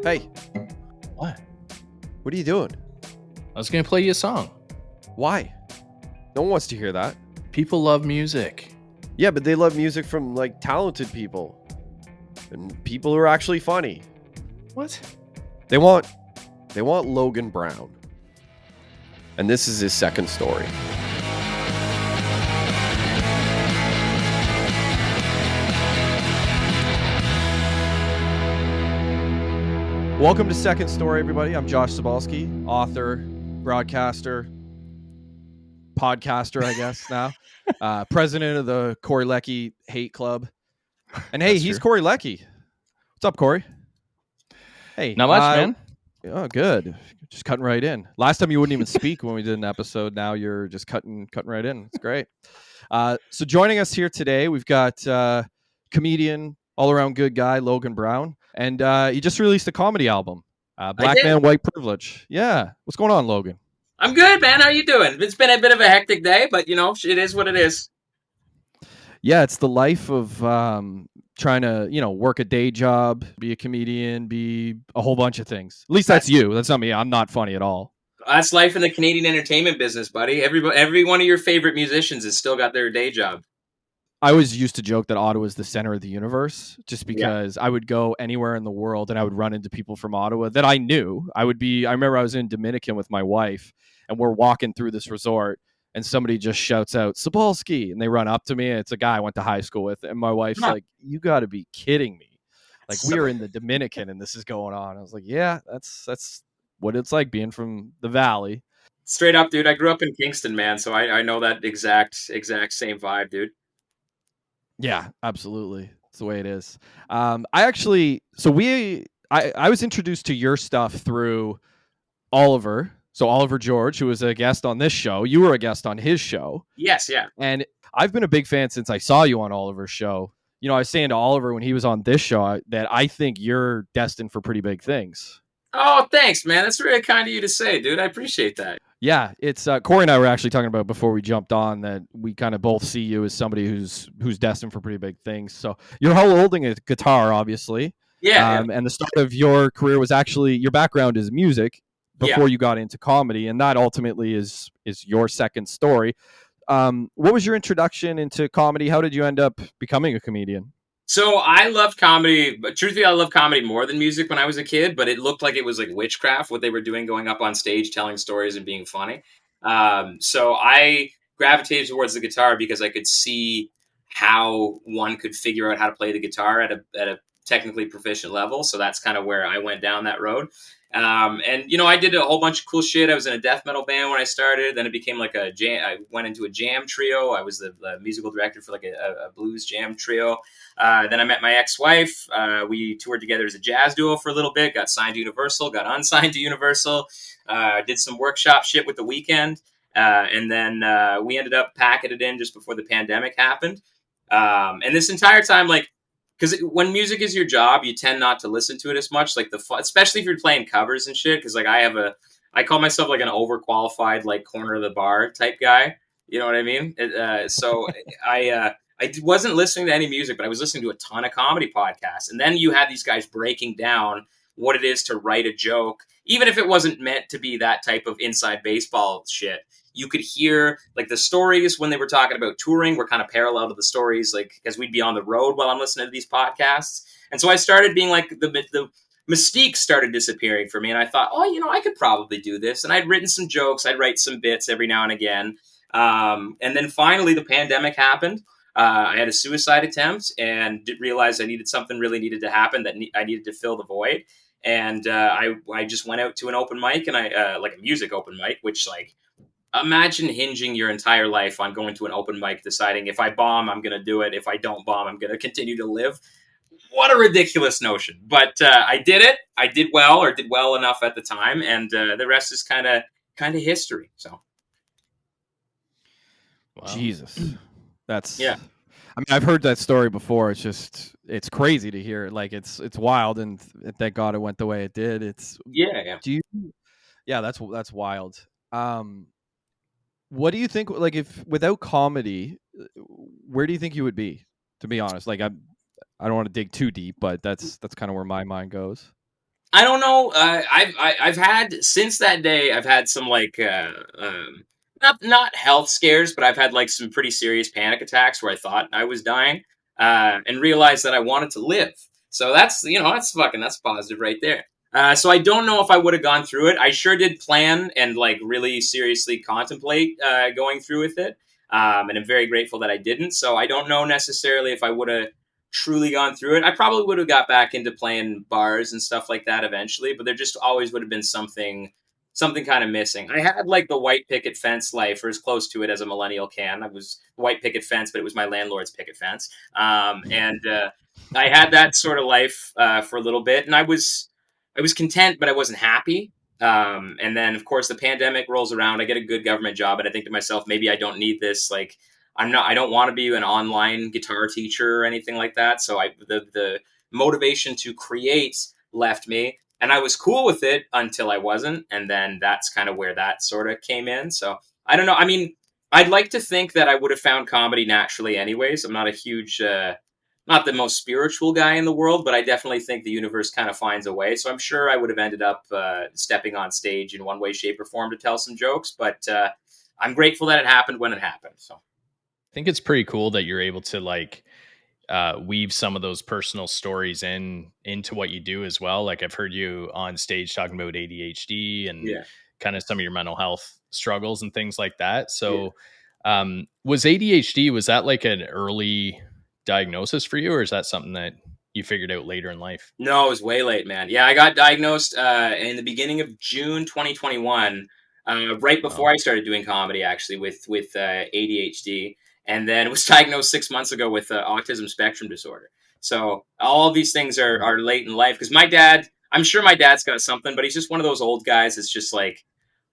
Hey, What? what are you doing? I was going to play you a song. Why? No one wants to hear that. People love music. Yeah, but they love music from like talented people and people who are actually funny. What? They want Logan Brown. And this is his second story. Welcome to Second Story, everybody. I'm Josh Cybulski, author, broadcaster, podcaster, I guess now. President of the Leckie Hate Club. And hey, That's he's true. Leckie. What's up, Corey? Hey. Not much, man. Oh, good. Just cutting right in. Last time you wouldn't even speak when we did an episode. Now you're just cutting right in. It's great. So joining us here today, we've got comedian, all-around good guy, Logan Brown. And he just released a comedy album, Black Man, White Privilege. Yeah. What's going on, Logan? I'm good, man. How you doing? It's been a bit of a hectic day, but, you know, it is what it is. Yeah, it's the life of trying to, work a day job, be a comedian, be a whole bunch of things. At least that's you. That's not me. I'm not funny at all. That's life in the Canadian entertainment business, buddy. Every one of your favorite musicians has still got their day job. I always used to joke that Ottawa is the center of the universe just because I would go anywhere in the world and I would run into people from Ottawa that I knew. I remember I was in Dominican with my wife and we're walking through this resort and somebody just shouts out, Cybulski, and they run up to me and it's a guy I went to high school with. And my wife's like, you got to be kidding me. Like, we are in the Dominican and this is going on. I was like, yeah, that's what it's like being from the Valley. Straight up, dude. I grew up in Kingston, man. So I know that exact same vibe, dude. Yeah, absolutely. It's the way it is. I was introduced to your stuff through Oliver. So Oliver George, who was a guest on this show, you were a guest on his show. Yes, yeah. And I've been a big fan since I saw you on Oliver's show. You know, I was saying to Oliver when he was on this show that I think you're destined for pretty big things. Oh, thanks, man. That's really kind of you to say, dude. I appreciate that. Yeah, it's Corey and I were actually talking about before we jumped on that we kind of both see you as somebody who's destined for pretty big things. So you're holding a guitar, obviously. Yeah, And the start of your career was actually, your background is music before you got into comedy, and that ultimately is your second story. What was your introduction into comedy? How did you end up becoming a comedian? So I loved comedy, but truthfully, I loved comedy more than music when I was a kid, but it looked like it was like witchcraft, what they were doing, going up on stage, telling stories and being funny. So I gravitated towards the guitar because I could see how one could figure out how to play the guitar at a technically proficient level. So that's kind of where I went down that road. And, you know, I did a whole bunch of cool shit. I was in a death metal band when I started. Then it became like a jam. I went into a jam trio. I was the musical director for like a blues jam trio. Then I met my ex-wife. We toured together as a jazz duo for a little bit, got signed to Universal, got unsigned to Universal, did some workshop shit with The Weeknd. And then we ended up packing it in just before the pandemic happened. And this entire time, like, because when music is your job, you tend not to listen to it as much, like especially if you're playing covers and shit. Because like I call myself like an overqualified like corner of the bar type guy. You know what I mean? So I wasn't listening to any music, but I was listening to a ton of comedy podcasts. And then you had these guys breaking down what it is to write a joke, even if it wasn't meant to be that type of inside baseball shit. You could hear like the stories when they were talking about touring were kind of parallel to the stories, like because we'd be on the road while I'm listening to these podcasts. And so I started being like the mystique started disappearing for me. And I thought, oh, you know, I could probably do this. And I'd written some jokes. I'd write some bits every now and again. And then finally the pandemic happened. I had a suicide attempt and realized something really needed to happen, that I needed to fill the void. And I just went out to an open mic, and I like a music open mic, which like, imagine hinging your entire life on going to an open mic, deciding if I bomb, I'm going to do it. If I don't bomb, I'm going to continue to live. What a ridiculous notion. But I did it. I did well enough at the time. And the rest is kind of history. So. Wow. Jesus. Yeah. I mean, I've heard that story before. It's crazy to hear. Like it's wild, and thank God it went the way it did. That's wild. What do you think? Like, if without comedy, where do you think you would be? To be honest, like I don't want to dig too deep, but that's kind of where my mind goes. I don't know. I've had since that day. I've had some like not health scares, but I've had like some pretty serious panic attacks where I thought I was dying, and realized that I wanted to live. So that's that's positive right there. So I don't know if I would have gone through it. I sure did plan and like really seriously contemplate going through with it, and I'm very grateful that I didn't. So I don't know necessarily if I would have truly gone through it. I probably would have got back into playing bars and stuff like that eventually, but there just always would have been something kind of missing. I had like the white picket fence life, or as close to it as a millennial can. I was white picket fence, but it was my landlord's picket fence, and I had that sort of life for a little bit, and I was content, but I wasn't happy. And then, of course, the pandemic rolls around. I get a good government job, and I think to myself, maybe I don't need this. Like, I don't want to be an online guitar teacher or anything like that. So the motivation to create left me, and I was cool with it until I wasn't, and then that's kind of where that sort of came in. So I don't know. I mean, I'd like to think that I would have found comedy naturally, anyways. I'm not a huge, not the most spiritual guy in the world, but I definitely think the universe kind of finds a way. So I'm sure I would have ended up stepping on stage in one way, shape, or form to tell some jokes. But I'm grateful that it happened when it happened. So. I think it's pretty cool that you're able to like weave some of those personal stories into what you do as well. Like I've heard you on stage talking about ADHD and Yeah. kind of some of your mental health struggles and things like that. Yeah. So was ADHD, was that like an early diagnosis for you, or is that something that you figured out later in life? No, it was way late, man. Yeah, I got diagnosed in the beginning of June 2021, right before Wow. I started doing comedy, actually, with ADHD, and then was diagnosed 6 months ago with autism spectrum disorder. So all of these things are late in life because my dad, I'm sure my dad's got something, but he's just one of those old guys that's just like,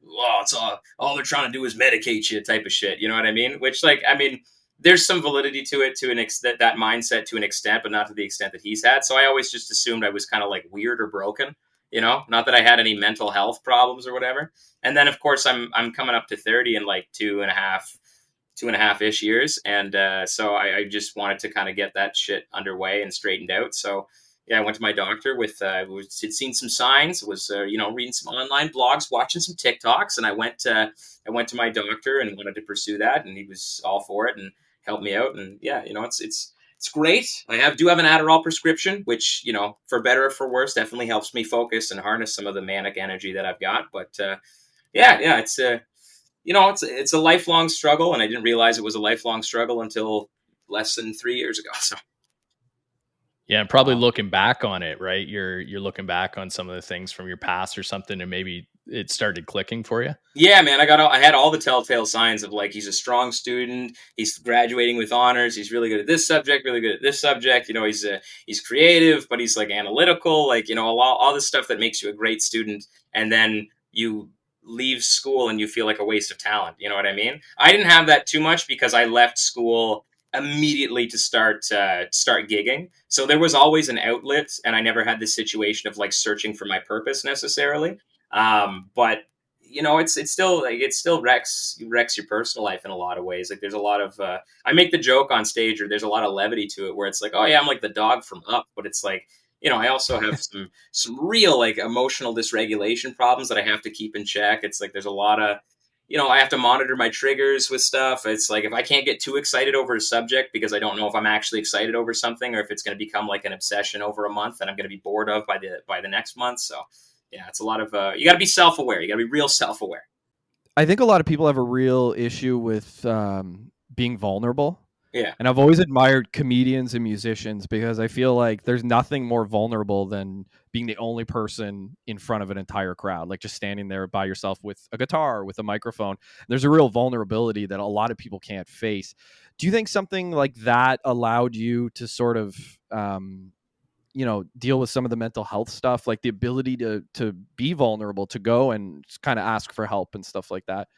oh, it's all they're trying to do is medicate you type of shit. You know what I mean? Which, like, I mean, there's some validity to it to an extent, that mindset to an extent, but not to the extent that he's had. So I always just assumed I was kind of like weird or broken, not that I had any mental health problems or whatever. And then of course I'm coming up to 30 in like two and a half ish years, and so I just wanted to kind of get that shit underway and straightened out. So yeah, I went to my doctor with had seen some signs, was reading some online blogs, watching some TikToks, and I went to my doctor and wanted to pursue that, and he was all for it and helped me out. And yeah, it's great. Do have an Adderall prescription, which for better or for worse, definitely helps me focus and harness some of the manic energy that I've got. But yeah, it's a lifelong struggle, and I didn't realize it was a lifelong struggle until less than 3 years ago. So Yeah, and probably looking back on it, right? You're looking back on some of the things from your past or something, and maybe it started clicking for you. yeah, man, I had all the telltale signs of like he's a strong student, he's graduating with honors, he's really good at this subject, really good at this subject. He's creative, but he's like analytical, like all this stuff that makes you a great student, and then you leave school and you feel like a waste of talent. You know what I mean? I didn't have that too much because I left school immediately to start gigging. So there was always an outlet, and I never had this situation of like searching for my purpose necessarily. But it's still like it still wrecks your personal life in a lot of ways. Like there's a lot of I make the joke on stage, or there's a lot of levity to it, where it's like, oh yeah, I'm like the dog from Up, but it's like I also have some real like emotional dysregulation problems that I have to keep in check. It's like there's a lot of I have to monitor my triggers with stuff. It's like if I can't get too excited over a subject because I don't know if I'm actually excited over something, or if it's going to become like an obsession over a month that I'm going to be bored of by the next month. So yeah, it's a lot of you got to be self aware. You got to be real self aware. I think a lot of people have a real issue with being vulnerable. Yeah. And I've always admired comedians and musicians because I feel like there's nothing more vulnerable than being the only person in front of an entire crowd, like just standing there by yourself with a guitar, with a microphone. There's a real vulnerability that a lot of people can't face. Do you think something like that allowed you to sort of, deal with some of the mental health stuff, like the ability to be vulnerable, to go and kind of ask for help and stuff like that?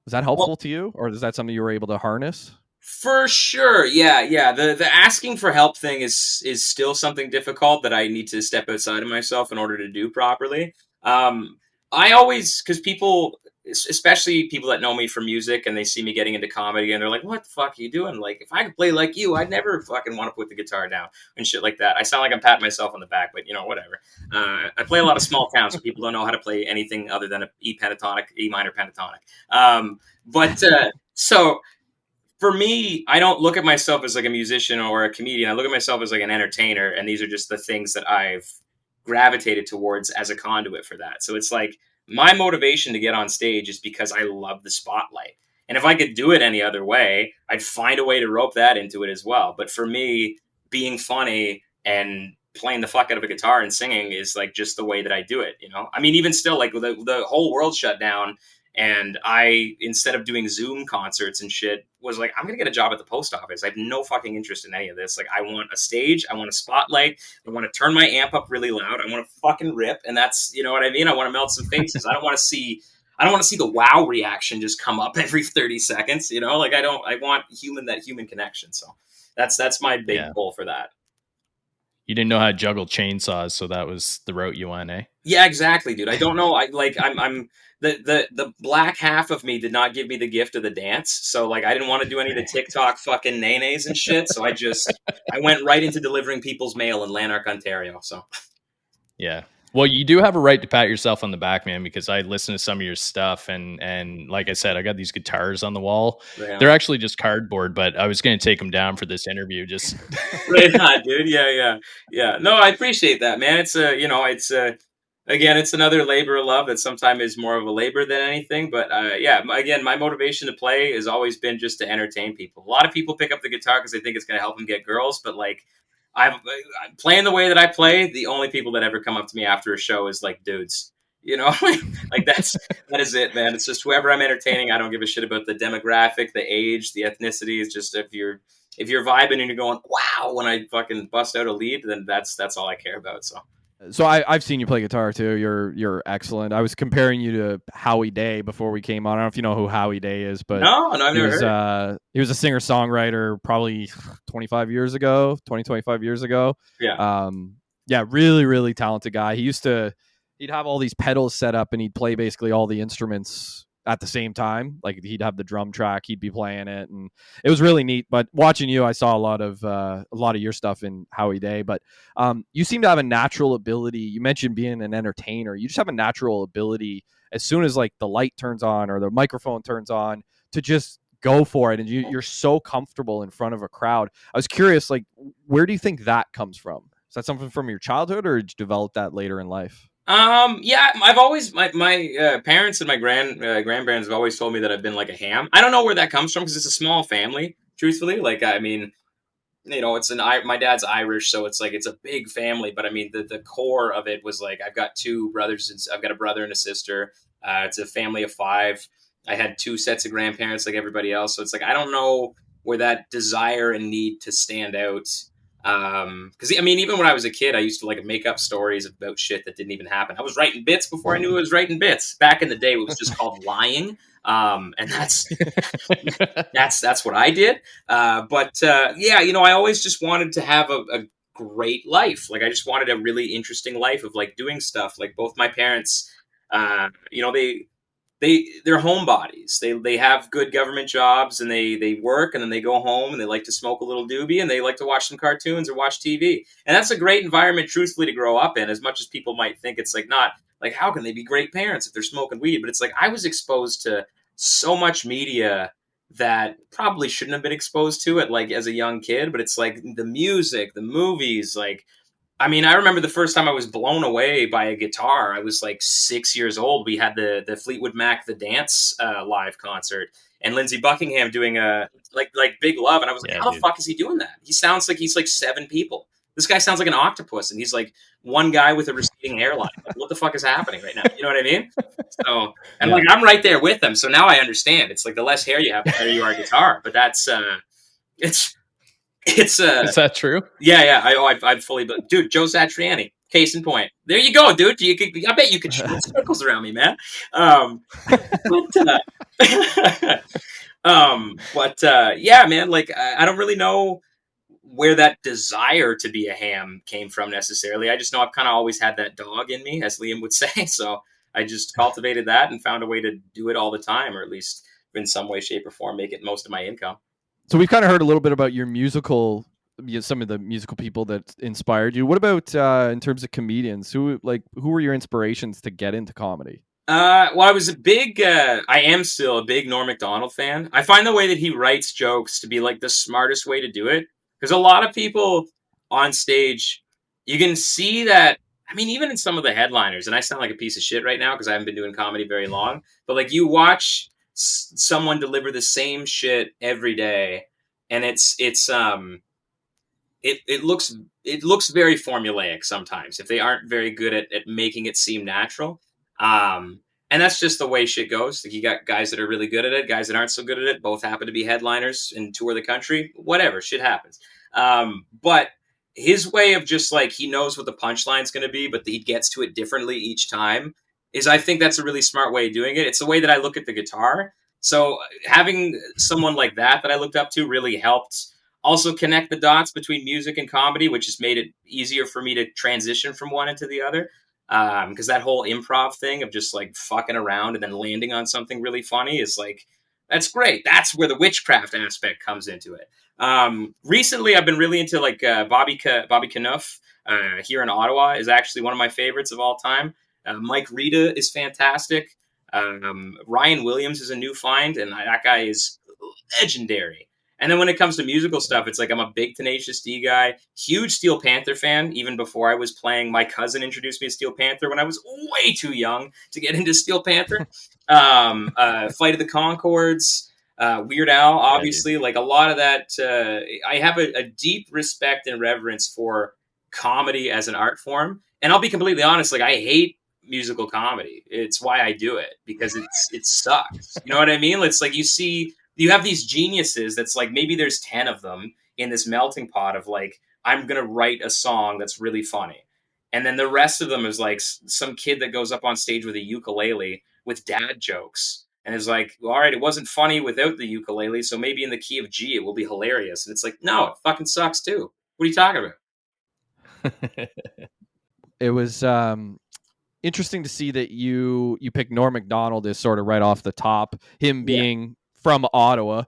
Was that Well, helpful to you, or is that something you were able to harness? for sure. Yeah, yeah. The asking for help thing is still something difficult that I need to step outside of myself in order to do properly. I always, because people especially people that know me from music and they see me getting into comedy and they're like, what the fuck are you doing? Like, if I could play like you, I'd never fucking want to put the guitar down and shit like that. I sound like I'm patting myself on the back, but whatever. I play a lot of small towns, so people don't know how to play anything other than a E pentatonic, E minor pentatonic. So for me, I don't look at myself as like a musician or a comedian. I look at myself as like an entertainer, and these are just the things that I've gravitated towards as a conduit for that. So it's like my motivation to get on stage is because I love the spotlight. And if I could do it any other way, I'd find a way to rope that into it as well. But for me, being funny and playing the fuck out of a guitar and singing is like just the way that I do it, I mean, even still, like the whole world shut down, and I, instead of doing Zoom concerts and shit, was like, I'm going to get a job at the post office. I have no fucking interest in any of this. Like, I want a stage. I want a spotlight. I want to turn my amp up really loud. I want to fucking rip. And that's, you know what I mean? I want to melt some faces. I don't want to see the wow reaction just come up every 30 seconds, like I want that human connection. So that's my big goal for that. You didn't know how to juggle chainsaws, so that was the route you went, eh? Yeah, exactly, dude. I don't know. I'm the black half of me did not give me the gift of the dance. So like I didn't want to do any of the TikTok fucking nays and shit. So I went right into delivering people's mail in Lanark, Ontario. So yeah. Well, you do have a right to pat yourself on the back, man, because I listened to some of your stuff and like I said, I got these guitars on the wall. Yeah. They're actually just cardboard, but I was going to take them down for this interview. Just right on, dude. Yeah. No, I appreciate that, man. It's again, it's another labor of love that sometimes is more of a labor than anything. But again, my motivation to play has always been just to entertain people. A lot of people pick up the guitar because they think it's going to help them get girls, but like I'm playing the way that I play. The only people that ever come up to me after a show is like dudes, like that is it, man. It's just whoever I'm entertaining. I don't give a shit about the demographic, the age, the ethnicity. It's just if you're vibing and you're going, wow, when I fucking bust out a lead, then that's all I care about. So I've seen you play guitar too. You're excellent. I was comparing you to Howie Day before we came on. I don't know if you know who Howie Day is, but no, I've never heard. He was a singer-songwriter probably 25 years ago. Yeah, really, really talented guy. He'd have all these pedals set up and he'd play basically all the instruments at the same time. Like he'd have the drum track, he'd be playing it, and it was really neat. But watching you, I saw a lot of your stuff in Howie Day. But you seem to have a natural ability. You mentioned being an entertainer. You just have a natural ability as soon as like the light turns on or the microphone turns on to just go for it. And you're so comfortable in front of a crowd. I was curious, like, where do you think that comes from? Is that something from your childhood, or did you develop that later in life? Yeah, I've always my parents and my grandparents have always told me that I've been like a ham. I don't know where that comes from because it's a small family. Truthfully, like I mean, my dad's Irish, so it's like it's a big family. But I mean, the core of it was like I've got two brothers and I've got a brother and a sister. It's a family of 5. I had 2 sets of grandparents like everybody else, so it's like I don't know where that desire and need to stand out. Because I mean, even when I was a kid, I used to like make up stories about shit that didn't even happen. I was writing bits before I knew I was writing bits. Back in the day, it was just called lying, and that's what I did. I always just wanted to have a great life. Like I just wanted a really interesting life of like doing stuff. Like both my parents, they're homebodies. They have good government jobs and they work and then they go home and they like to smoke a little doobie and they like to watch some cartoons or watch TV. And that's a great environment, truthfully, to grow up in. As much as people might think it's like not like how can they be great parents if they're smoking weed? But it's like I was exposed to so much media that probably shouldn't have been exposed to it like as a young kid. But it's like the music, the movies, like. I mean, I remember the first time I was blown away by a guitar. I was like 6 years old. We had the Fleetwood Mac The Dance live concert, and Lindsey Buckingham doing a like Big Love, and I was like, how the fuck is he doing that? He sounds like he's like 7 people. This guy sounds like an octopus, and he's like one guy with a receding hairline. Like, what the fuck is happening right now? You know what I mean? So, and like I'm right there with him, so now I understand. It's like the less hair you have, the better you are at guitar. But that's It's is that true? Yeah. I'd fully, dude. Joe Satriani, case in point. There you go, dude. I bet you could shoot circles around me, man. Yeah, man. Like I don't really know where that desire to be a ham came from necessarily. I just know I've kind of always had that dog in me, as Liam would say. So I just cultivated that and found a way to do it all the time, or at least in some way, shape, or form, make it most of my income. So we've kind of heard a little bit about your musical, some of the musical people that inspired you. What about in terms of comedians? Who were your inspirations to get into comedy? Well, I was a big, I am still a big Norm Macdonald fan. I find the way that he writes jokes to be like the smartest way to do it. Because a lot of people on stage, you can see that. I mean, even in some of the headliners, and I sound like a piece of shit right now because I haven't been doing comedy very long. But like, you watch someone deliver the same shit every day, and it looks very formulaic sometimes if they aren't very good at making it seem natural. And that's just the way shit goes. Like, you got guys that are really good at it, guys that aren't so good at it. Both happen to be headliners and tour the country. Whatever, shit happens. But his way of just like, he knows what the punchline's going to be, but he gets to it differently each time. Is, I think that's a really smart way of doing it. It's the way that I look at the guitar. So having someone like that I looked up to really helped also connect the dots between music and comedy, which has made it easier for me to transition from one into the other. Because that whole improv thing of just like fucking around and then landing on something really funny is like, that's great. That's where the witchcraft aspect comes into it. Recently, I've been really into like Bobby Knuff here in Ottawa is actually one of my favorites of all time. Mike Rita is fantastic. Ryan Williams is a new find, and that guy is legendary. And then when it comes to musical stuff, it's like I'm a big Tenacious D guy, huge Steel Panther fan. Even before I was playing, my cousin introduced me to Steel Panther when I was way too young to get into Steel Panther. Flight of the Conchords, Weird Al, obviously, like a lot of that. I have a deep respect and reverence for comedy as an art form. And I'll be completely honest, like I hate musical comedy. It's why I do it, because it sucks. You know what I mean? It's like you have these geniuses that's like, maybe there's 10 of them in this melting pot of like, I'm going to write a song that's really funny. And then the rest of them is like some kid that goes up on stage with a ukulele with dad jokes and is like, well, all right, it wasn't funny without the ukulele, so maybe in the key of G it will be hilarious. And it's like, no, it fucking sucks too. What are you talking about? It was interesting to see that you picked Norm Macdonald as sort of right off the top, him being from Ottawa.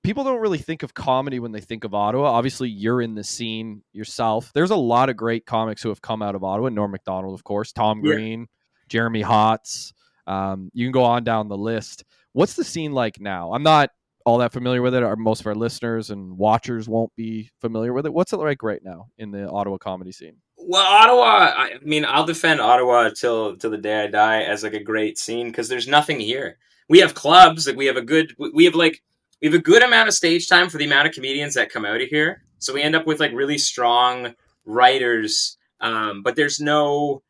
People don't really think of comedy when they think of Ottawa. Obviously, you're in the scene yourself. There's a lot of great comics who have come out of Ottawa. Norm Macdonald, of course, Tom Green, Jeremy Hotz. You can go on down the list. What's the scene like now? I'm not all that familiar with it. Most of our listeners and watchers won't be familiar with it. What's it like right now in the Ottawa comedy scene? Well, Ottawa, I mean, I'll defend Ottawa till the day I die as like a great scene, because there's nothing here. We have clubs, like we have a good amount of stage time for the amount of comedians that come out of here. So we end up with like really strong writers, but there's no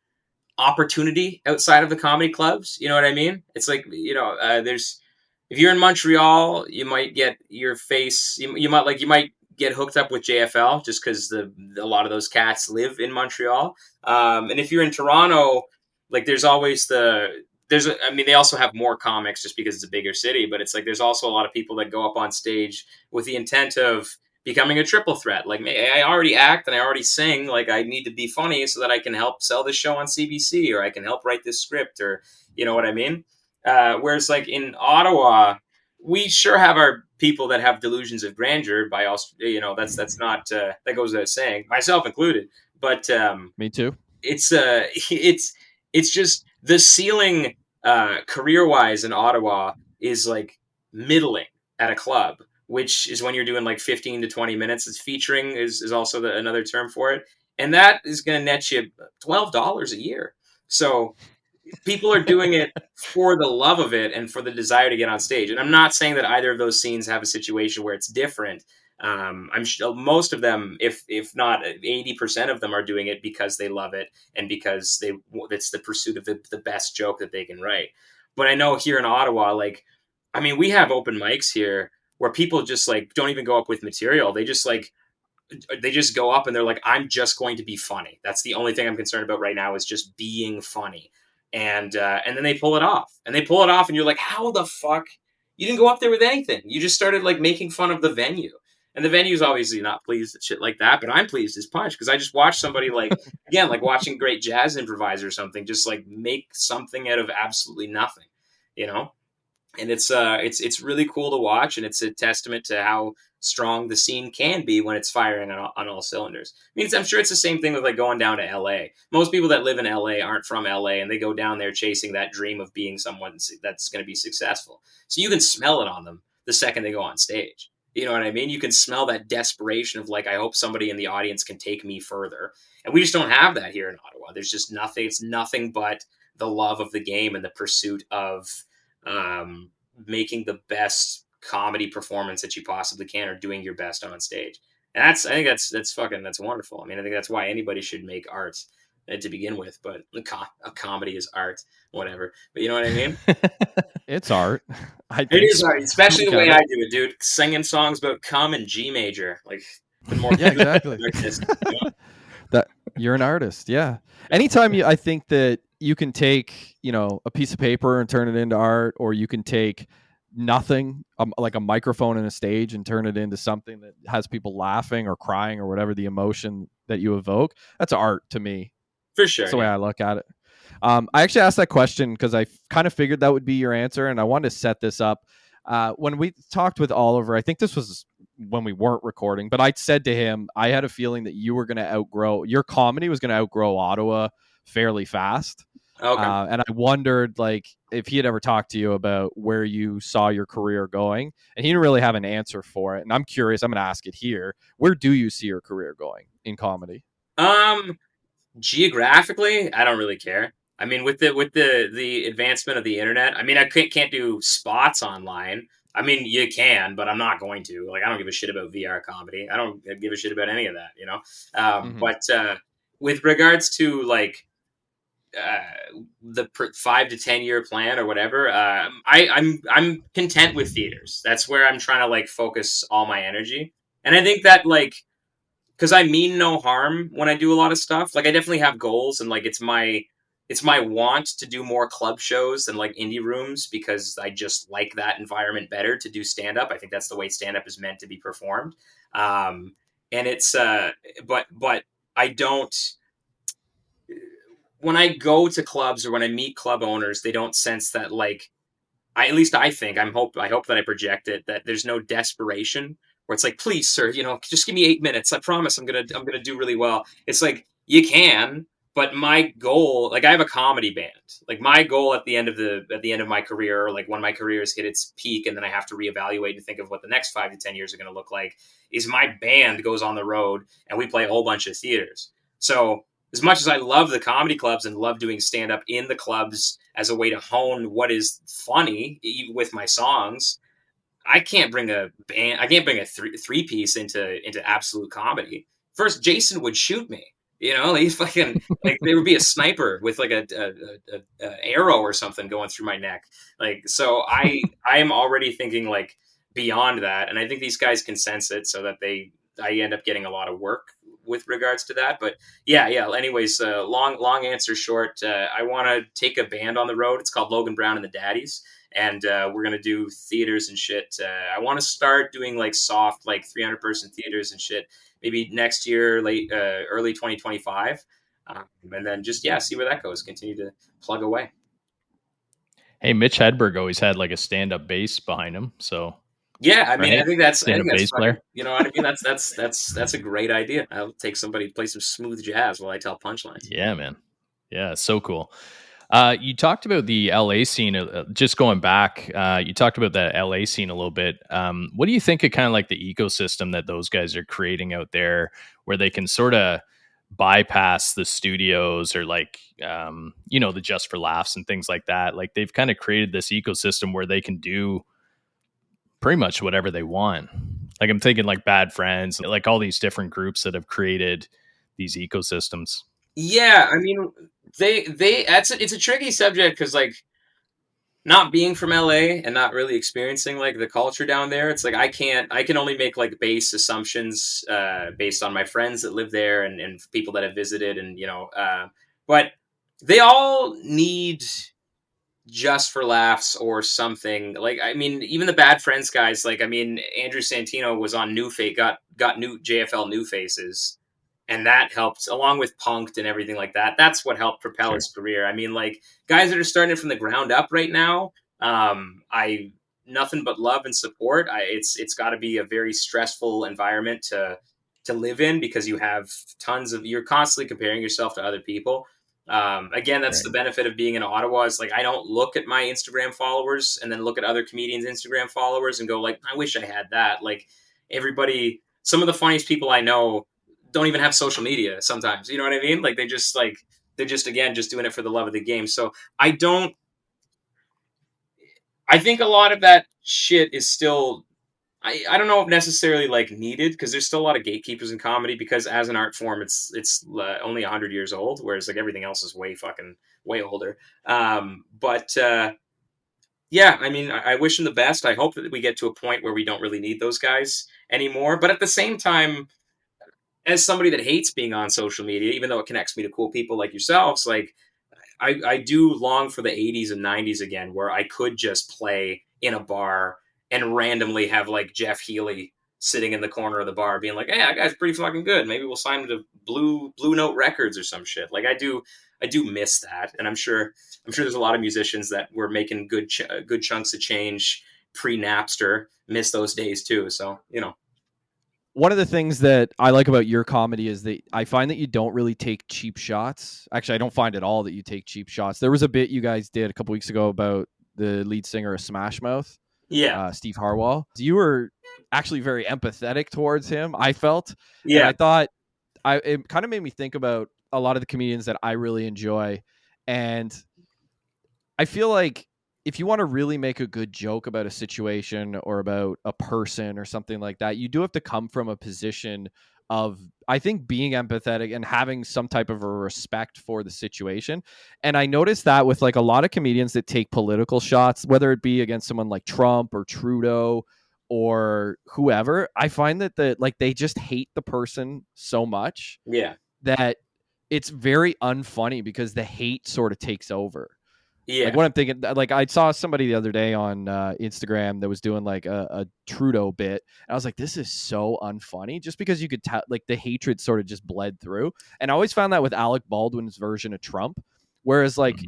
opportunity outside of the comedy clubs. You know what I mean? It's like, there's, if you're in Montreal, you might get your face, you might get hooked up with JFL just because a lot of those cats live in Montreal. And if you're in Toronto, like they also have more comics just because it's a bigger city, but it's like there's also a lot of people that go up on stage with the intent of becoming a triple threat. Like, I already act and I already sing. Like, I need to be funny so that I can help sell this show on CBC, or I can help write this script, or you know what I mean? Whereas like in Ottawa, we sure have our people that have delusions of grandeur. By us, that's not that goes without saying, myself included. But me too. It's just the ceiling career wise in Ottawa is like middling at a club, which is when you're doing like 15 to 20 minutes. It's featuring is also another term for it, and that is going to net you $12 a year. So people are doing it for the love of it and for the desire to get on stage. And I'm not saying that either of those scenes have a situation where it's different. I'm sure most of them, if not 80% of them, are doing it because they love it and because it's the pursuit of the best joke that they can write. But I know here in Ottawa, like, I mean, we have open mics here where people just like don't even go up with material. They just go up and they're like, I'm just going to be funny. That's the only thing I'm concerned about right now, is just being funny. And then they pull it off. And you're like, how the fuck? You didn't go up there with anything. You just started like making fun of the venue. And the venue's obviously not pleased at shit like that, but I'm pleased as punch because I just watched somebody like, again, like watching great jazz improviser or something, just like make something out of absolutely nothing, you know? And it's really cool to watch, and it's a testament to how strong the scene can be when it's firing on all cylinders. I mean, I'm sure it's the same thing with like going down to LA. Most people that live in LA aren't from LA, and they go down there chasing that dream of being someone that's going to be successful. So you can smell it on them the second they go on stage. You know what I mean? You can smell that desperation of like, I hope somebody in the audience can take me further. And we just don't have that here in Ottawa. There's just nothing. It's nothing but the love of the game and the pursuit of making the best comedy performance that you possibly can, or doing your best on stage. And I think that's wonderful. I mean, I think that's why anybody should make art to begin with. But a comedy is art, whatever. But you know what I mean? It's art. It is art, especially the way I do it, dude. Singing songs about cum and G major, like the more yeah, exactly. artist, you know? That you're an artist, yeah. Anytime I think that you can take, a piece of paper and turn it into art, or you can take nothing, like a microphone and a stage, and turn it into something that has people laughing or crying or whatever the emotion that you evoke. That's art to me. For sure. That's the way I look at it. I actually asked that question because I kind of figured that would be your answer, and I wanted to set this up. When we talked with Oliver, I think this was when we weren't recording, but I said to him, I had a feeling that you were going to your comedy was going to outgrow Ottawa fairly fast. Okay. And I wondered, like, if he had ever talked to you about where you saw your career going, and he didn't really have an answer for it. And I'm curious, I'm going to ask it here. Where do you see your career going in comedy? Geographically, I don't really care. I mean, with the advancement of the internet, I mean, I can't do spots online. I mean, you can, but I'm not going to. Like, I don't give a shit about VR comedy. I don't give a shit about any of that, you know. But with regards to like the 5 to 10 year plan or whatever, I'm content with theaters. That's where I'm trying to like focus all my energy, and I think that like, because I mean no harm when I do a lot of stuff. Like I definitely have goals, and like it's my want to do more club shows and like indie rooms because I just like that environment better to do stand up. I think that's the way stand up is meant to be performed. And it's but I don't, when I go to clubs or when I meet club owners, they don't sense that like, at least I think, I hope that I project it, that there's no desperation where it's like, please, sir, just give me 8 minutes. I promise I'm gonna do really well. It's like, you can, but my goal, like I have a comedy band. Like my goal at the end of my career, like when my career has hit its peak, and then I have to reevaluate and think of what the next 5 to 10 years are going to look like, is my band goes on the road and we play a whole bunch of theaters. So as much as I love the comedy clubs and love doing stand up in the clubs as a way to hone what is funny with my songs, I can't bring a band. I can't bring a three piece into absolute comedy. First, Jason would shoot me. He's fucking like, there would be a sniper with like a arrow or something going through my neck. Like, so I am already thinking like beyond that, and I think these guys can sense it, so that I end up getting a lot of work with regards to that. But yeah. Anyways, long answer short. I want to take a band on the road. It's called Logan Brown and the Daddies. And we're going to do theaters and shit. I want to start doing like soft, like 300 person theaters and shit, maybe next year, early 2025. And then just, see where that goes. Continue to plug away. Hey, Mitch Hedberg always had like a stand-up bass behind him. So yeah, I mean, right? I think that's bass player. You know what I mean? That's a great idea. I'll take somebody to play some smooth jazz while I tell punchlines. Yeah, man. Yeah, so cool. You talked about the LA scene, just going back, you talked about the LA scene a little bit. What do you think of kind of like the ecosystem that those guys are creating out there, where they can sort of bypass the studios or like, the Just for Laughs and things like that? Like they've kind of created this ecosystem where they can do pretty much whatever they want. Like I'm thinking like Bad Friends, like all these different groups that have created these ecosystems. Yeah, I mean, it's a tricky subject because like, not being from LA and not really experiencing like the culture down there, it's like I can only make like base assumptions based on my friends that live there and people that have visited, and but they all need just for laughs or something. Like, I mean, even the Bad Friends guys, like, I mean, Andrew Santino was on New Face, got new JFL New Faces, and that helped, along with Punked and everything like that. That's what helped propel Sure. his career. I mean, like, guys that are starting it from the ground up right now, I nothing but love and support. It's got to be a very stressful environment to live in, because you have you're constantly comparing yourself to other people. Again, that's Right. the benefit of being in Ottawa. Is like, I don't look at my Instagram followers and then look at other comedians' Instagram followers and go like, I wish I had that. Like, everybody, some of the funniest people I know don't even have social media sometimes. You know what I mean? Like, they're just, again, just doing it for the love of the game. So I don't. I think a lot of that shit is still, I don't know if necessarily like needed, because there's still a lot of gatekeepers in comedy, because as an art form it's only 100 years old, whereas like everything else is way older. But yeah, I mean, I wish them the best. I hope that we get to a point where we don't really need those guys anymore. But at the same time, as somebody that hates being on social media, even though it connects me to cool people like yourselves, like, I do long for the 80s and 90s again, where I could just play in a bar and randomly have like Jeff Healy sitting in the corner of the bar being like, hey, that guy's pretty fucking good. Maybe we'll sign him to Blue Note Records or some shit. Like, I do miss that. And I'm sure there's a lot of musicians that were making good chunks of change pre Napster miss those days too. So, you know. One of the things that I like about your comedy is that I find that you don't really take cheap shots. Actually, I don't find at all that you take cheap shots. There was a bit you guys did a couple weeks ago about the lead singer of Smash Mouth, Yeah. Steve Harwell. You were actually very empathetic towards him, I felt. And Yeah. I thought it kind of made me think about a lot of the comedians that I really enjoy. And I feel like if you want to really make a good joke about a situation or about a person or something like that, you do have to come from a position of, I think, being empathetic and having some type of a respect for the situation. And I noticed that with like a lot of comedians that take political shots, whether it be against someone like Trump or Trudeau or whoever, I find that like they just hate the person so much Yeah. that it's very unfunny because the hate sort of takes over. Like, Yeah. what I'm thinking, like, I saw somebody the other day on Instagram that was doing like a Trudeau bit. And I was like, this is so unfunny, just because you could tell, like, the hatred sort of just bled through. And I always found that with Alec Baldwin's version of Trump, whereas like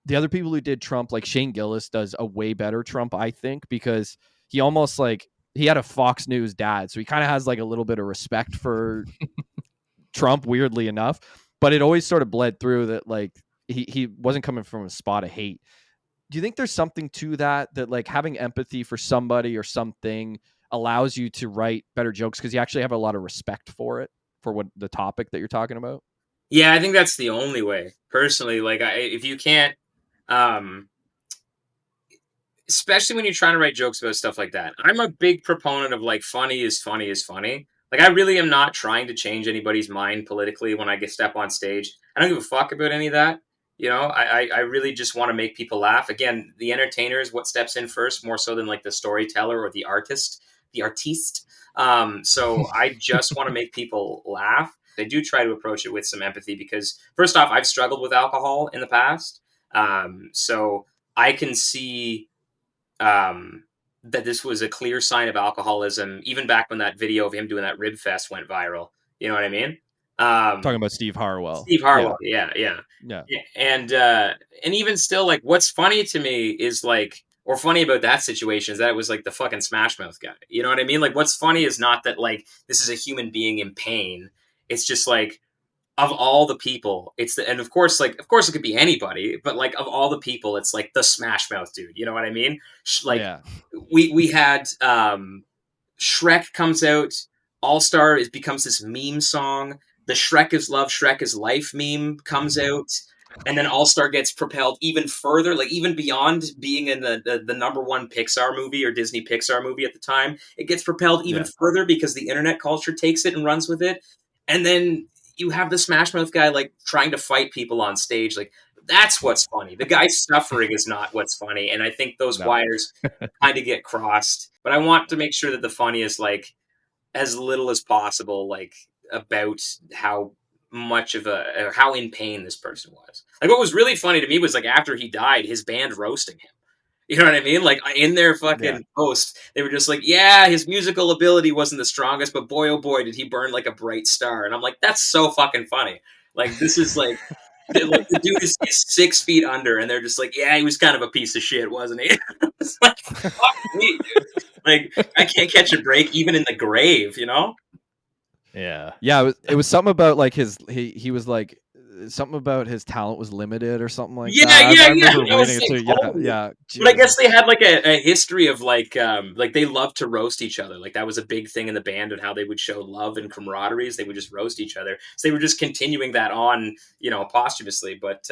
the other people who did Trump, like Shane Gillis does a way better Trump, I think, because he almost like, he had a Fox News dad, so he kind of has like a little bit of respect for Trump, weirdly enough. But it always sort of bled through that like he wasn't coming from a spot of hate. Do you think there's something to that like having empathy for somebody or something allows you to write better jokes because you actually have a lot of respect for it, for what the topic that you're talking about? Yeah, I think that's the only way. Personally, like, if you can't, um, especially when you're trying to write jokes about stuff like that. I'm a big proponent of like, funny is funny is funny. Like, I really am not trying to change anybody's mind politically when I get step on stage. I don't give a fuck about any of that. You know, I really just want to make people laugh. Again, the entertainer is what steps in first, more so than like the storyteller or the artiste. So I just want to make people laugh. I do try to approach it with some empathy, because first off, I've struggled with alcohol in the past. So I can see, that this was a clear sign of alcoholism, even back when that video of him doing that rib fest went viral. You know what I mean? Talking Um, about Steve Harwell. Steve Yeah. Harwell, yeah, yeah, Yeah. and even still, like, what's funny to me is like, or funny about that situation is that it was like the fucking Smash Mouth guy. You know what I mean? Like, what's funny is not that like this is a human being in pain. It's just like, of all the people, and of course, like, of course it could be anybody, but like, of all the people, it's like the Smash Mouth dude. You know what I mean? Like, Yeah. we had, Shrek comes out, All Star becomes this meme song. The Shrek is Love, Shrek is Life meme comes out. And then All Star gets propelled even further, like even beyond being in the number one Pixar movie or Disney Pixar movie at the time. It gets propelled even Yeah. further because the internet culture takes it and runs with it. And then you have the Smash Mouth guy like trying to fight people on stage. Like, that's what's funny. The guy suffering is not what's funny. And I think those No. wires kind of get crossed. But I want to make sure that the funny is like as little as possible, like, about how much of how in pain this person was. Like, what was really funny to me was like after he died, his band roasting him. You know what I mean? Like in their fucking post, they were just like, "Yeah, his musical ability wasn't the strongest, but boy, oh boy, did he burn like a bright star." And I'm like, "That's so fucking funny." Like this is like the dude is 6 feet under, and they're just like, "Yeah, he was kind of a piece of shit, wasn't he?" It's like, fuck me, dude. Like I can't catch a break even in the grave, you know? Yeah. It was something about like he was like something about his talent was limited or something like Yeah, that. yeah, I yeah. remember I was reading it like, too. holy. Yeah. But I guess Jesus. they had like a history of like they loved to roast each other. Like that was a big thing in the band and how they would show love and camaraderie. Is they would just roast each other. So they were just continuing that on, posthumously. But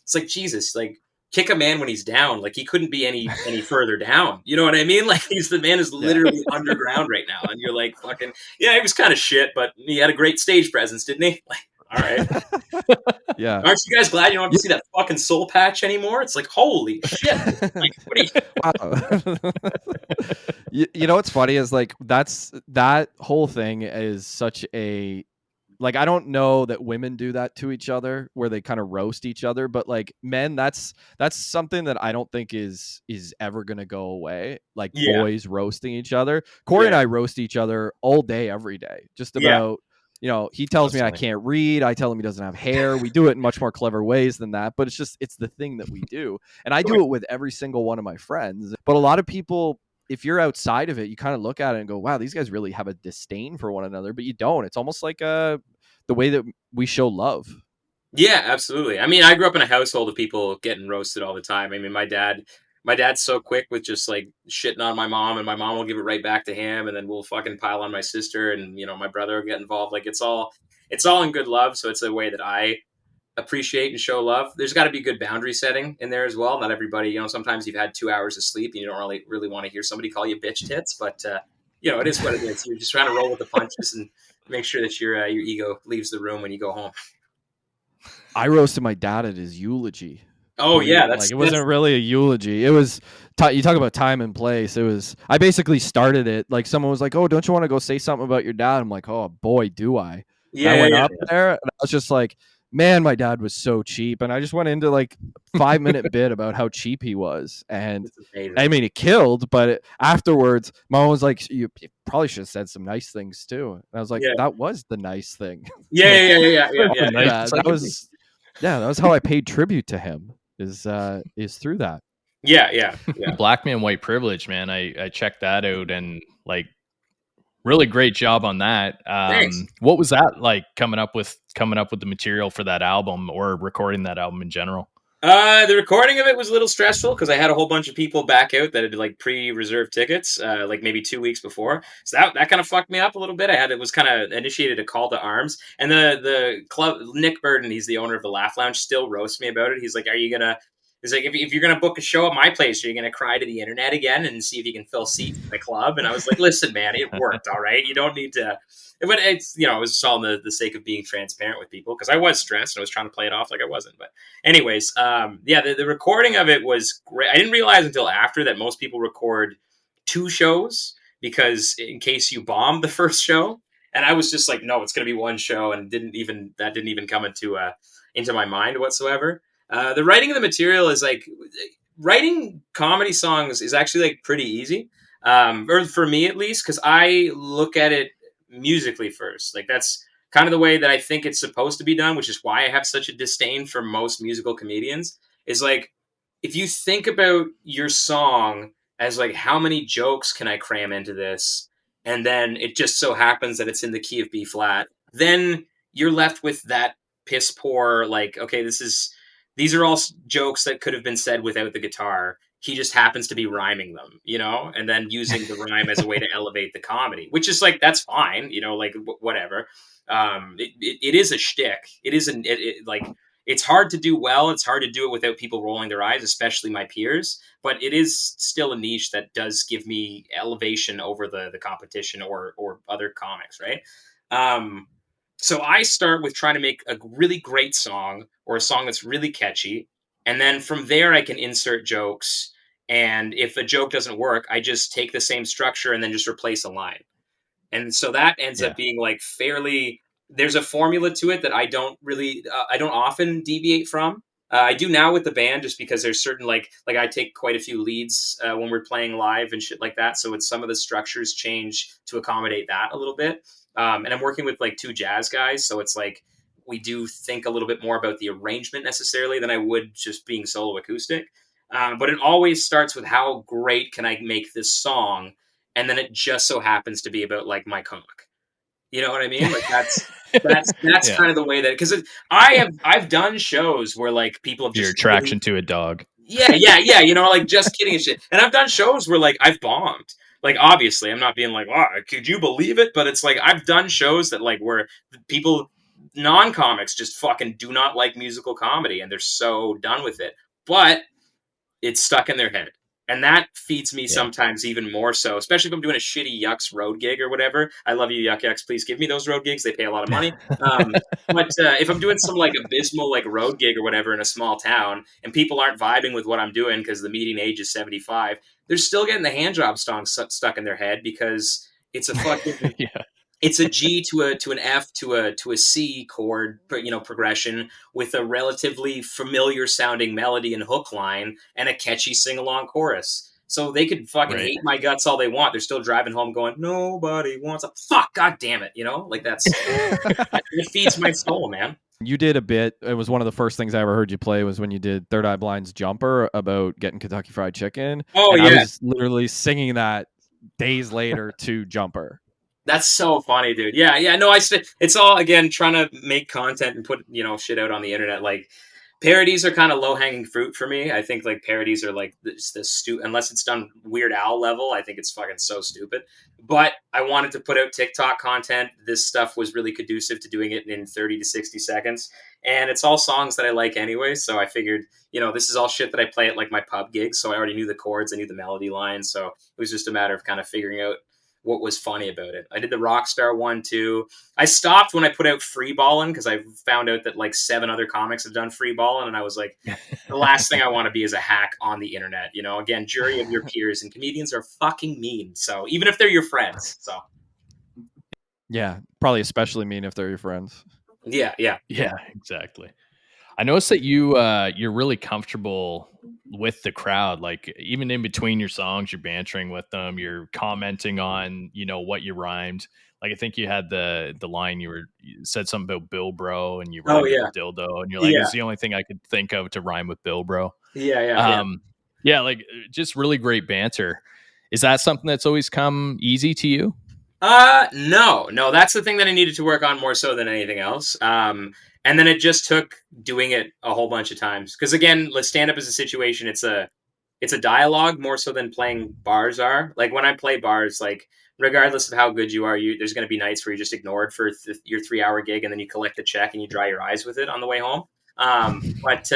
it's like Jesus, like kick a man when he's down. Like he couldn't be any further down. You know what I mean? Like the man is literally underground right now, and you're like fucking he was kind of shit, but he had a great stage presence, didn't he? Like, all right. Yeah. Aren't you guys glad you don't have to see that fucking soul patch anymore? It's like, holy shit. Like, what are you... Wow. You know what's funny is like that whole thing is such a like I don't know that women do that to each other where they kind of roast each other, but like men, that's something that I don't think is ever gonna go away. Like Yeah. boys roasting each other. Corey and I roast each other all day, every day, just about. He tells me I can't read. I tell him he doesn't have hair. We do it in much more clever ways than that, but it's the thing that we do. And I do it with every single one of my friends. But a lot of people, if you're outside of it, you kind of look at it and go, wow, these guys really have a disdain for one another, but you don't. It's almost like the way that we show love. Yeah, absolutely. I mean, I grew up in a household of people getting roasted all the time. I mean, my dad's so quick with just like shitting on my mom, and my mom will give it right back to him, and then we'll fucking pile on my sister, and my brother will get involved. Like it's all in good love. So it's a way that I appreciate and show love. There's got to be good boundary setting in there as well. Not everybody, sometimes you've had 2 hours of sleep and you don't really want to hear somebody call you bitch tits, but it is what it is. You're just trying to roll with the punches and make sure that your ego leaves the room when you go home. I roasted my dad at his eulogy. Oh yeah, it wasn't really a eulogy. It was you talk about time and place. It was I basically started it. Like someone was like, "Oh, don't you want to go say something about your dad?" I'm like, "Oh boy, do I!" Yeah, I went up there and I was just like, "Man, my dad was so cheap," and I just went into like 5-minute bit about how cheap he was, and I mean, it killed. But afterwards, mom was like, "You probably should have said some nice things too." And I was like, "That was the nice thing." Yeah. That was how I paid tribute to him. Is through that. Yeah. Black man, white privilege, man. I checked that out and like really great job on that. Thanks. What was that like coming up with the material for that album or recording that album in general? The recording of it was a little stressful because I had a whole bunch of people back out that had like pre-reserved tickets, like maybe 2 weeks before. So that kind of fucked me up a little bit. It was kind of initiated a call to arms, and the club, Nick Burden, he's the owner of the Laugh Lounge, still roasts me about it. He's like, He's like, if you're gonna book a show at my place, are you gonna cry to the internet again and see if you can fill seats in the club? And I was like, listen, man, it worked, all right. You don't need to. But it's it was just all in the sake of being transparent with people because I was stressed and I was trying to play it off like I wasn't. But anyways, the recording of it was great. I didn't realize until after that most people record 2 shows because in case you bomb the first show. And I was just like, no, it's going to be 1 show, and didn't even come into my mind whatsoever. The writing of the material is like writing comedy songs is actually like pretty easy, or for me at least, because I look at it musically first. Like that's kind of the way that I think it's supposed to be done, which is why I have such a disdain for most musical comedians. Is like if you think about your song as like how many jokes can I cram into this, and then it just so happens that it's in the key of B flat, then you're left with that piss poor like okay, these are all jokes that could have been said without the guitar. He just happens to be rhyming them, and then using the rhyme as a way to elevate the comedy, which is like, that's fine, like whatever. It is a shtick. It isn't, like, it's hard to do well. It's hard to do it without people rolling their eyes, especially my peers, but it is still a niche that does give me elevation over the competition or other comics. Right. So I start with trying to make a really great song or a song that's really catchy. And then from there, I can insert jokes. And if a joke doesn't work, I just take the same structure and then just replace a line. And so that ends up being like fairly there's a formula to it that I don't really, I don't often deviate from. I do now with the band just because there's certain like I take quite a few leads when we're playing live and shit like that. So it's some of the structures change to accommodate that a little bit. And I'm working with like two jazz guys, so it's like we do think a little bit more about the arrangement necessarily than I would just being solo acoustic. But it always starts with how great can I make this song, and then it just so happens to be about like my cock. You know what I mean? Like that's Yeah. kind of the way that, because I've done shows where like people have Your just attraction to a dog. yeah, you know, like just kidding and shit. And I've done shows where like I've bombed. Like obviously, I'm not being like, wow, could you believe it? But it's like I've done shows that like where people, non-comics, just fucking do not like musical comedy, and they're so done with it. But it's stuck in their head. And that feeds me sometimes even more so, especially if I'm doing a shitty Yucks road gig or whatever. I love you, Yucks. Please give me those road gigs. They pay a lot of money. But if I'm doing some like abysmal like road gig or whatever in a small town, and people aren't vibing with what I'm doing because the median age is 75, they're still getting the hand job song stuck in their head because it's a fucking Yeah. it's a G to an F to a C chord, progression with a relatively familiar sounding melody and hook line and a catchy sing along chorus. So they could fucking Right. hate my guts all they want. They're still driving home going, nobody wants a fuck. God damn it. Like it feeds my soul, man. You did a bit. It was one of the first things I ever heard you play was when you did Third Eye Blind's Jumper about getting Kentucky Fried Chicken. Oh, and yeah. I was literally singing that days later to Jumper. That's so funny, dude. Yeah. No, it's all, again, trying to make content and put, shit out on the internet. Like, parodies are kind of low hanging fruit for me. I think like parodies are like unless it's done Weird Al level, I think it's fucking so stupid. But I wanted to put out TikTok content. This stuff was really conducive to doing it in 30 to 60 seconds. And it's all songs that I like anyway. So I figured, this is all shit that I play at like my pub gigs. So I already knew the chords, I knew the melody lines. So it was just a matter of kind of figuring out what was funny about it. I did the Rockstar one too. I stopped when I put out Free Ballin' because I found out that like 7 other comics have done Free Ballin', and I was like, the last thing I want to be is a hack on the internet. Again, jury of your peers, and comedians are fucking mean. So even if they're your friends, so yeah, probably especially mean if they're your friends. Yeah, exactly. I noticed that you're really comfortable with the crowd. Like even in between your songs, you're bantering with them. You're commenting on, what you rhymed. Like I think you had the line you said something about Bill Bro, and you rhymed with dildo, and you're like, it's the only thing I could think of to rhyme with Bill Bro. Yeah. Like just really great banter. Is that something that's always come easy to you? No, that's the thing that I needed to work on more so than anything else. And then it just took doing it a whole bunch of times. Because again, let's stand up as a situation. It's a dialogue more so than playing bars are. Like when I play bars, like regardless of how good you are, there's going to be nights where you're just ignored for your 3-hour gig, and then you collect the check and you dry your eyes with it on the way home. But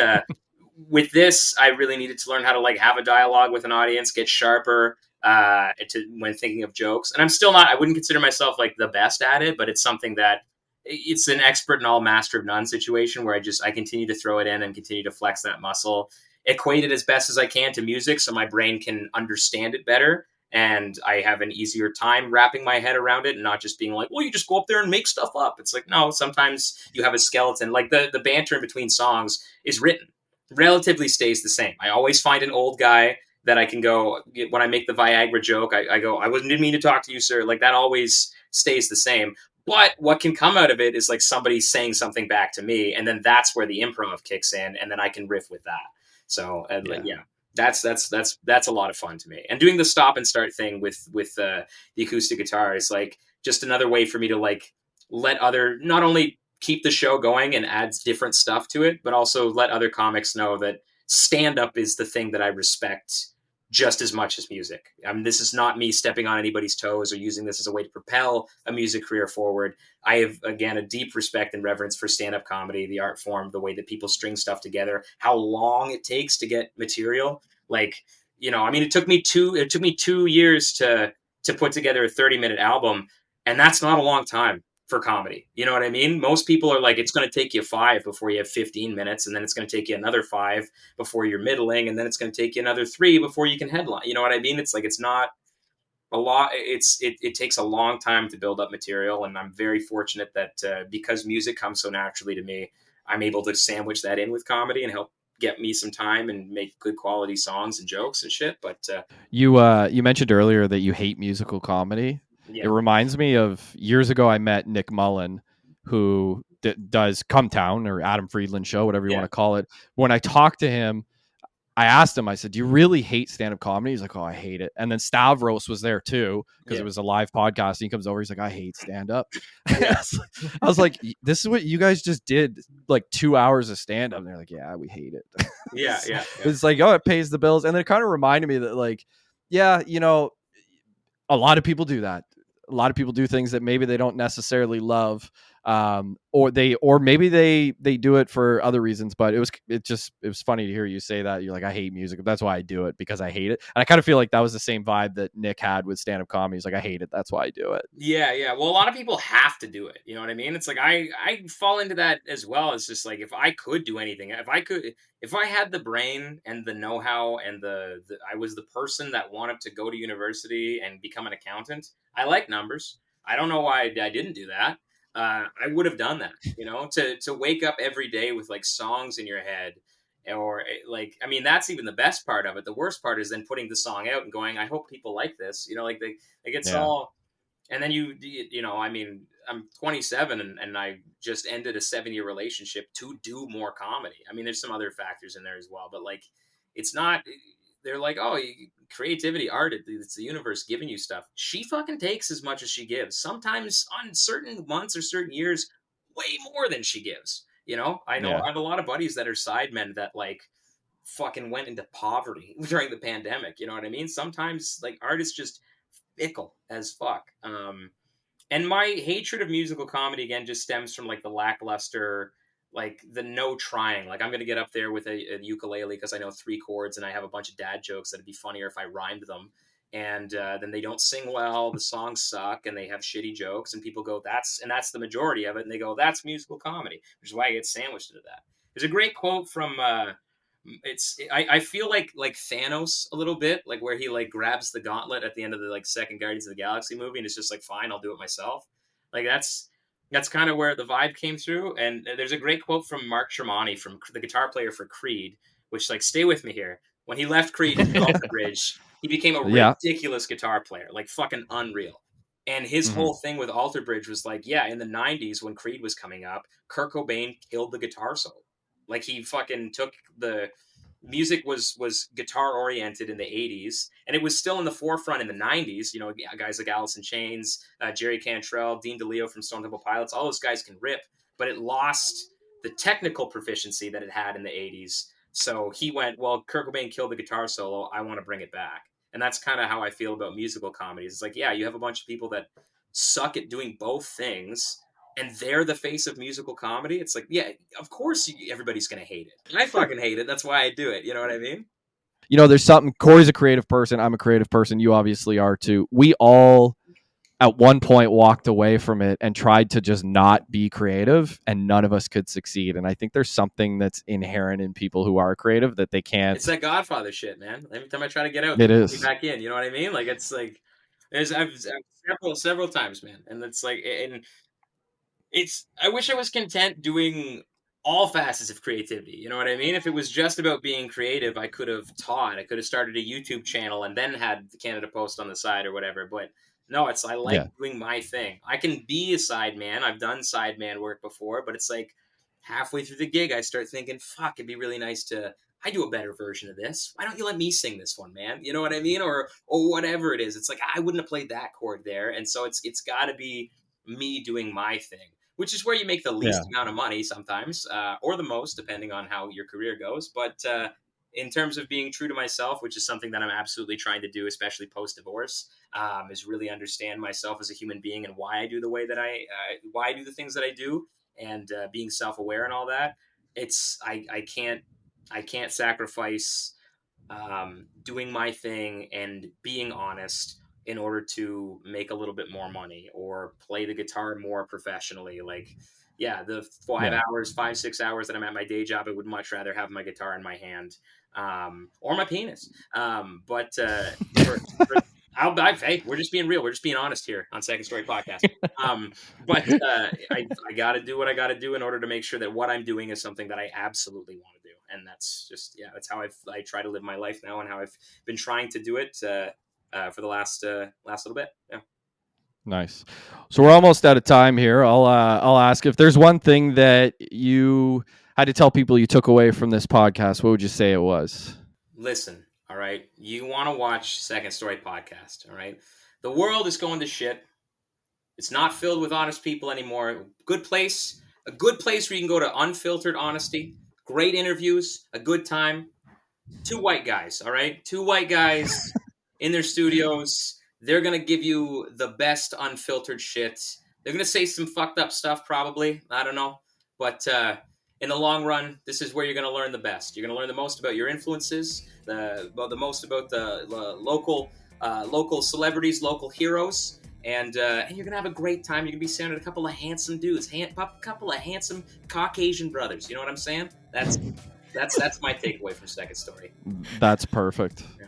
with this, I really needed to learn how to like have a dialogue with an audience, get sharper when thinking of jokes. And I'm still not. I wouldn't consider myself like the best at it, but it's something that it's an expert in all, master of none situation where I continue to throw it in and continue to flex that muscle, equate it as best as I can to music so my brain can understand it better. And I have an easier time wrapping my head around it and not just being like, well, you just go up there and make stuff up. It's like, no, sometimes you have a skeleton. Like the banter in between songs is written, relatively stays the same. I always find an old guy that I can go, when I make the Viagra joke, I go, didn't mean to talk to you, sir. Like that always stays the same. But what can come out of it is like somebody saying something back to me, and then that's where the improv kicks in, and then I can riff with that. So that's a lot of fun to me. And doing the stop and start thing with the acoustic guitar is like just another way for me to like let other, not only keep the show going and adds different stuff to it, but also let other comics know that stand up is the thing that I respect just as much as music. I mean, this is not me stepping on anybody's toes or using this as a way to propel a music career forward. I have, again, a deep respect and reverence for stand-up comedy, the art form, the way that people string stuff together, how long it takes to get material. Like, I mean, it took me 2 years to put together a 30-minute album, and that's not a long time for comedy. You know what I mean? Most people are like, it's going to take you 5 before you have 15 minutes, and then it's going to take you another 5 before you're middling, and then it's going to take you another 3 before you can headline. You know what I mean? It's like, it's not a lot. It takes a long time to build up material, and I'm very fortunate that because music comes so naturally to me, I'm able to sandwich that in with comedy and help get me some time and make good quality songs and jokes and shit. But You mentioned earlier that you hate musical comedy. It yeah, reminds me of years ago I met Nick Mullen, who does Come Town or Adam Friedland Show, whatever you want yeah, to call it. When I talked to him, I asked him, I said, "Do you really hate stand-up comedy?" He's like, "Oh, I hate it." And then Stavros was there too because yeah, it was a live podcast. And he comes over, he's like, "I hate stand-up." yeah, I was like, "This is what you guys just did, like 2 hours of stand-up." And they're like, "Yeah, we hate it." yeah, yeah, yeah. It's like, oh, it pays the bills. And then it kind of reminded me that, like, yeah, a lot of people do that. A lot of people do things that maybe they don't necessarily love, or maybe they do it for other reasons. But it was funny to hear you say that. You're like, I hate music. That's why I do it, because I hate it. And I kind of feel like that was the same vibe that Nick had with stand up comedy. He's like, I hate it. That's why I do it. Yeah, yeah. Well, a lot of people have to do it. You know what I mean? It's like I fall into that as well. It's just like if I could do anything, if I had the brain and the know-how and the I was the person that wanted to go to university and become an accountant. I like numbers. I don't know why I didn't do that. I would have done that. You know, to wake up every day with like songs in your head. Or like, I mean, that's even the best part of it. The worst part is then putting the song out and going, I hope people like this. You know, like it's Yeah. all, and then I mean, I'm 27 and I just ended a 7-year relationship to do more comedy. I mean, there's some other factors in there as well, but like, it's not. They're like, oh, creativity, art, it's the universe giving you stuff. She fucking takes as much as she gives. Sometimes on certain months or certain years, way more than she gives. You know, Yeah. I have a lot of buddies that are sidemen that like fucking went into poverty during the pandemic. You know what I mean? Sometimes like art is just fickle as fuck. And my hatred of musical comedy again just stems from like the lackluster, like the no trying. Like I'm gonna get up there with a ukulele because I know 3 chords and I have a bunch of dad jokes that'd be funnier if I rhymed them. And then they don't sing well, the songs suck, and they have shitty jokes, and people go, that's the majority of it, and they go, that's musical comedy, which is why I get sandwiched into that. There's a great quote from I feel like Thanos a little bit, like where he like grabs the gauntlet at the end of the like second Guardians of the Galaxy movie and it's just like fine, I'll do it myself. Like that's kind of where the vibe came through. And there's a great quote from Mark Tremonti, from the guitar player for Creed, which like stay with me here. When he left Creed and did Alter Bridge, he became a Yeah. ridiculous guitar player, like fucking unreal. And his Mhm. whole thing with Alter Bridge was like, yeah, in the 90s when Creed was coming up, Kurt Cobain killed the guitar solo. Like he fucking took the music was guitar oriented in the 80s and it was still in the forefront in the 90s. You know, guys like Alice in Chains, Jerry Cantrell, Dean DeLeo from Stone Temple Pilots, all those guys can rip, but it lost the technical proficiency that it had in the 80s. So he went, well, Kurt Cobain killed the guitar solo, I want to bring it back. And that's kind of how I feel about musical comedies. It's like, yeah, you have a bunch of people that suck at doing both things and they're the face of musical comedy. It's like, yeah, of course everybody's gonna hate it. I fucking hate it. That's why I do it. You know what I mean? There's something. Corey's a creative person. I'm a creative person. You obviously are too. We all at one point walked away from it and tried to just not be creative, and none of us could succeed. And I think there's something that's inherent in people who are creative that they It's can't. that Godfather shit, man. Every time I try to get out, they It pull me is. back in. You know what I mean? Like it's like I've several times, man, and it's like, and it's, I wish I was content doing all facets of creativity. You know what I mean? If it was just about being creative, I could have taught. I could have started a YouTube channel and then had the Canada Post on the side or whatever. But no, it's, I like Yeah. doing my thing. I can be a side man. I've done side man work before, but it's like halfway through the gig, I start thinking, fuck, it'd be really nice to. I do a better version of this. Why don't you let me sing this one, man? You know what I mean? Or whatever it is. It's like I wouldn't have played that chord there, and so it's got to be me doing my thing, which is where you make the least Yeah. amount of money sometimes, or the most, depending on how your career goes. But in terms of being true to myself, which is something that I'm absolutely trying to do, especially post divorce, is really understand myself as a human being and why I do the way that why I do the things that I do, and being self aware and all that. It's I can't sacrifice doing my thing and being honest in order to make a little bit more money or play the guitar more professionally. Like, yeah, the Yeah. 5, 6 hours that I'm at my day job, I would much rather have my guitar in my hand, or my penis. But for Hey, we're just being real. We're just being honest here on Second Story Podcast. But I got to do what I got to do in order to make sure that what I'm doing is something that I absolutely want to do, and that's just that's how I try to live my life now, and how I've been trying to do it for the last little bit. Yeah. Nice. So we're almost out of time here. I'll ask if there's one thing that you had to tell people you took away from this podcast. What would you say it was? Listen, all right. You want to watch Second Story Podcast, all right? The world is going to shit. It's not filled with honest people anymore. A good place where you can go to unfiltered honesty, great interviews, a good time. Two white guys, all right? Two white guys in their studios. They're going to give you the best unfiltered shit. They're going to say some fucked up stuff, probably. I don't know. But in the long run, this is where you're going to learn the best. You're going to learn the most about your influences, the most about the local celebrities, local heroes. And you're going to have a great time. You're going to be surrounded a couple of handsome dudes, a couple of handsome Caucasian brothers. You know what I'm saying? That's my takeaway from Second Story. That's perfect. Yeah.